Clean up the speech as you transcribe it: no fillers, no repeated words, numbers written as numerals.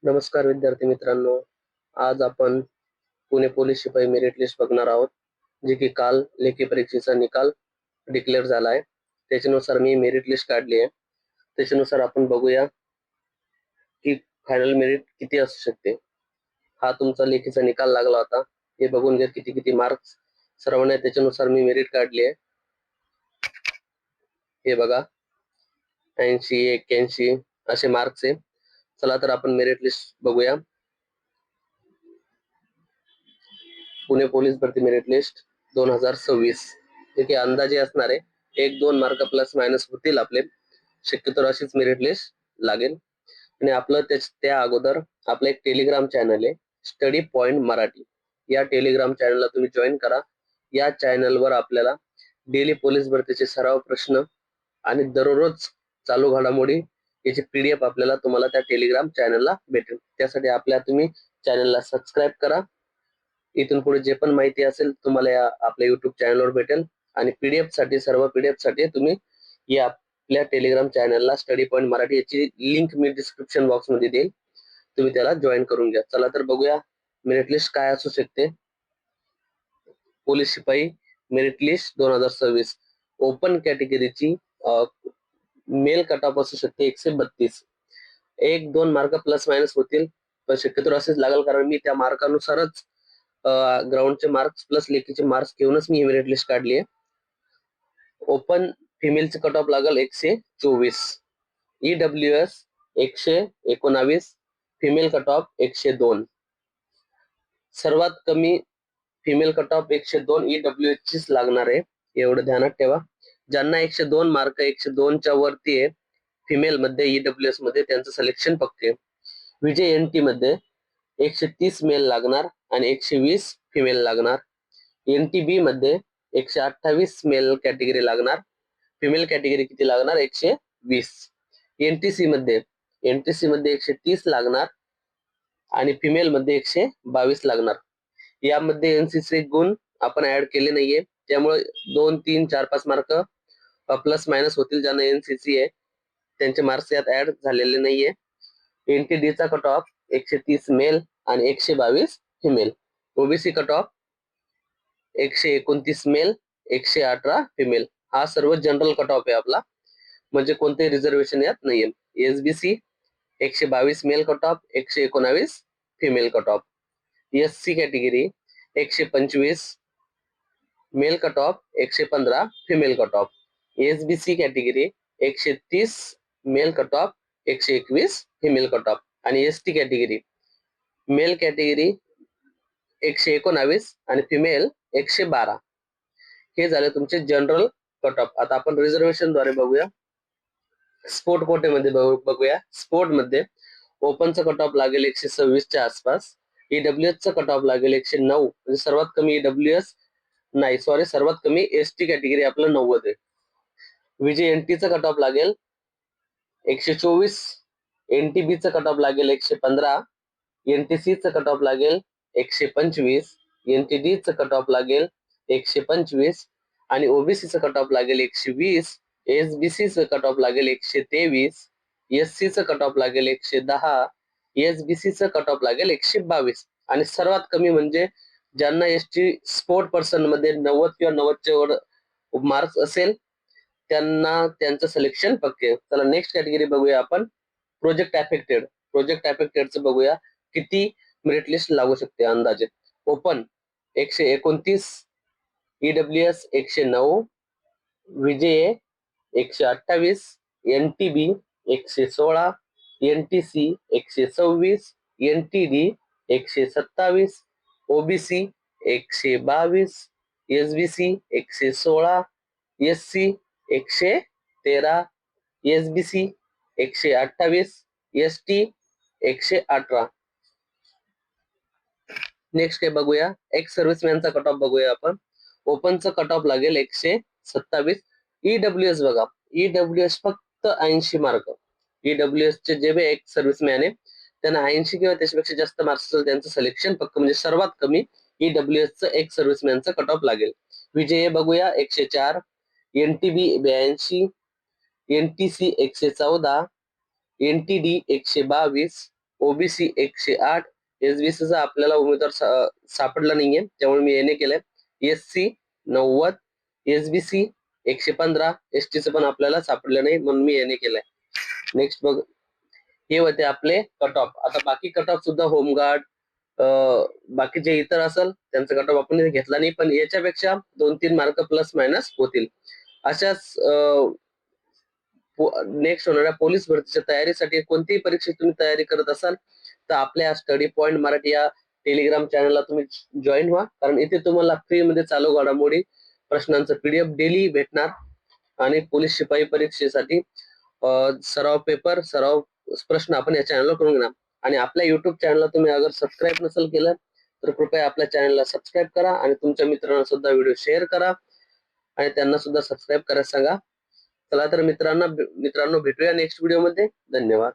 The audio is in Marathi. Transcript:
नमस्कार विद्यार्थी मित्रांनो. आज आपण पुणे पोलीस शिपाई मेरिट लिस्ट बघणार आहोत, जे की काल लेखी परीक्षेचा निकाल डिक्लेअर झाला आहे. त्याच्यानुसार मी मेरिट लिस्ट काढली आहे. त्याच्यानुसार आपण बघूया की फायनल मेरिट किती असू शकते. हा तुमचा लेखीचा निकाल लागला होता, हे बघून घ्या किती किती मार्क्स सर्वांना. त्याच्यानुसार मी मेरिट काढली आहे. हे बघा 80, 81 असे मार्क्स आहे. चला तर आपण मेरिट लिस्ट बघूया. पुणे पोलीस भरती मेरिट लिस्ट 2026 जे की अंदाजे असणार आहे. 1-2 मार्क प्लस मायनस होतील आपले. शक्यतो अशीच मेरिट लिस्ट लागेल. आणि आपलं त्या अगोदर आपलं एक टेलिग्राम चॅनल आहे, स्टडी पॉइंट मराठी. या टेलिग्राम चॅनलला तुम्ही जॉईन करा. या चॅनलवर आपल्याला डेली पोलीस भरतीचे सराव प्रश्न आणि दररोज चालू घडामोडी याची PDF आपल्याला तुम्हाला त्या टेलिग्राम चॅनलला भेटेल. त्यासाठी तुम्ही चॅनलला सबस्क्राईब करा. इथून पुढे जे पण माहिती असेल तुम्हाला या आपल्या युट्यूब चॅनलवर भेटेल. आणि सर्व पीडीएफ साठी तुम्ही या आपल्या टेलिग्राम चॅनलला स्टडी पॉइंट मराठी याची लिंक मी डिस्क्रिप्शन बॉक्स मध्ये देईल. तुम्ही त्याला जॉईन करून घ्या. चला तर बघूया मेरिट लिस्ट काय असू शकते. पोलीस शिपाई मेरिट लिस्ट 2026 ओपन कॅटेगरीची मेल कट ऑफ असू शकते 132. 1-2 मार्क प्लस मायनस होतील, पण शक्यतो असेच लागेल, कारण मी त्या मार्कानुसारच ग्राउंडचे मार्क्स प्लस लेखीचे मार्क्स घेऊनच मी मेरिट लिस्ट काढली आहे. ओपन फिमेलचे कट ऑफ लागेल 124, EWS 119, फिमेल कट ऑफ 102. सर्वात कमी फिमेल कट ऑफ 102 EWS चीच लागणार आहे, एवढं ध्यानात ठेवा. ज्यांना 102 मार्क 102च्या वरती आहे फिमेल मध्ये EWS मध्ये, त्यांचं सिलेक्शन पक्के. विजय NT मध्ये 130 मेल लागणार आणि 120 फिमेल लागणार. NTB मध्ये 128 मेल कॅटेगरी लागणार, फिमेल कॅटेगरी किती लागणार 120. NTC मध्ये 130 लागणार आणि फिमेल मध्ये 122 लागणार. यामध्ये NCC गुण आपण ऍड केले नाहीये, त्यामुळे 2, 3, 4, 5 मार्क प्लस मायनस होतील. ज्यांना NCC आहे त्यांचे मार्क्स यात ऍड झालेले नाहीये. NTD चा कट ऑफ 130 मेल आणि 122 female. OBC cut off 129 male 118 female. हा सर्व जनरल कट ऑफ आहे आपला, म्हणजे कोणते रिझर्वेशन यात नाहीये. SBC 122 male cut off 119 female cut off. SC category 125 male cut off 115 female cut off. SBC category 130 male cut off 121 female cut off. आणि ST कॅटेगरी मेल कॅटेगरी 119 आणि फिमेल 112. हे झाले तुमचे जनरल कट ऑफ. आता आपण रिझर्वेशन द्वारे बघूया. स्पोर्ट कोटेमध्ये बघूया. स्पोर्ट मध्ये ओपनचा कट ऑफ लागेल 126 च्या आसपास. EWS चा कट ऑफ लागेल 109, म्हणजे सर्वात कमी सर्वात कमी ST कॅटेगरी आपलं 90 आहे. विजय NT चा कट ऑफ लागेल 124, NTB चा कट ऑफ लागेल 115, NTC चा कट ऑफ लागेल 125, NTD चा कट ऑफ लागेल 125 आणि OBC चा कट ऑफ लागेल 120, SBC चा कट ऑफ लागेल 123, SC चा कट ऑफ लागेल 110, SBC चा कट ऑफ लागेल 122. आणि सर्वात कमी म्हणजे ज्यांना ST स्पोर्ट पर्सन मध्ये 90 किंवा 90च्या वर मार्क्स असेल त्यांना त्यांचं सिलेक्शन पक्के. चला नेक्स्ट कॅटेगरी बघूया आपण. प्रोजेक्ट अफेक्टेडचं बघूया किती मेरिट लिस्ट लागू शकते अंदाजे. ओपन 129, EWS 109, विजय 128, NTB 116, NTC 126, NTD 127, OBC 122, SBC 116, SC 113, SBC 128, ST 118. Next काय बघूया, एक्स सर्व्हिसमॅनचा कट ऑफ बघूया आपण. ओपनचा कट ऑफ लागेल 127. EWS बघा, EWS फक्त 80 मार्क. EWS चे जे बी एक्स सर्व्हिसमॅन आहे त्यांना 80 किंवा त्याच्यापेक्षा जास्त मार्क्स असेल त्यांचं सिलेक्शन पक्क, म्हणजे सर्वात कमी EWS चं एक्स सर्व्हिसमॅनचा कट ऑफ लागेल. विजय बघूया 104, NTB 82, NTC 114, NTD 122, ओबीसी 108, एसबीसीचा आपल्याला उमेदवार सापडला नाहीये त्यामुळे मी एनए केलंय. एससी 90, एसबीसी 115, एसटीचं पण आपल्याला सापडलं नाही म्हणून मी एनए केलंय. नेक्स्ट बघ, हे होते आपले कट ऑफ. आता बाकी कट ऑफ सुद्धा होमगार्ड बाकी जे इतर असेल त्यांचा कट ऑफ आपण घेतला नाही, पण याच्यापेक्षा 2-3 मार्क प्लस मायनस होतील. अशाच नेक्स्ट होणाऱ्या पोलीस भरतीच्या तयारीसाठी कोणतीही परीक्षा तुम्ही तयारी करत असाल तर आपल्या स्टडी पॉइंट मराठी या टेलिग्राम चॅनलला तुम्ही जॉईन व्हा, कारण इथे तुम्हाला फ्री मध्ये चालू घडामोडी प्रश्नांचं पीडीएफ डेली भेटणार आणि पोलीस शिपाई परीक्षेसाठी सराव पेपर, सराव प्रश्न आपण या चॅनलला करून घेणार. आणि आपल्या युट्यूब चॅनलला तुम्ही अगर सबस्क्राईब नसेल केलं तर कृपया आपल्या चॅनलला सबस्क्राईब करा आणि तुमच्या मित्रांना सुद्धा व्हिडिओ शेअर करा आणि त्यांना सुद्धा सबस्क्राईब करायला सांगा. चला तर मित्रांनो भेटूया नेक्स्ट व्हिडिओमध्ये. धन्यवाद.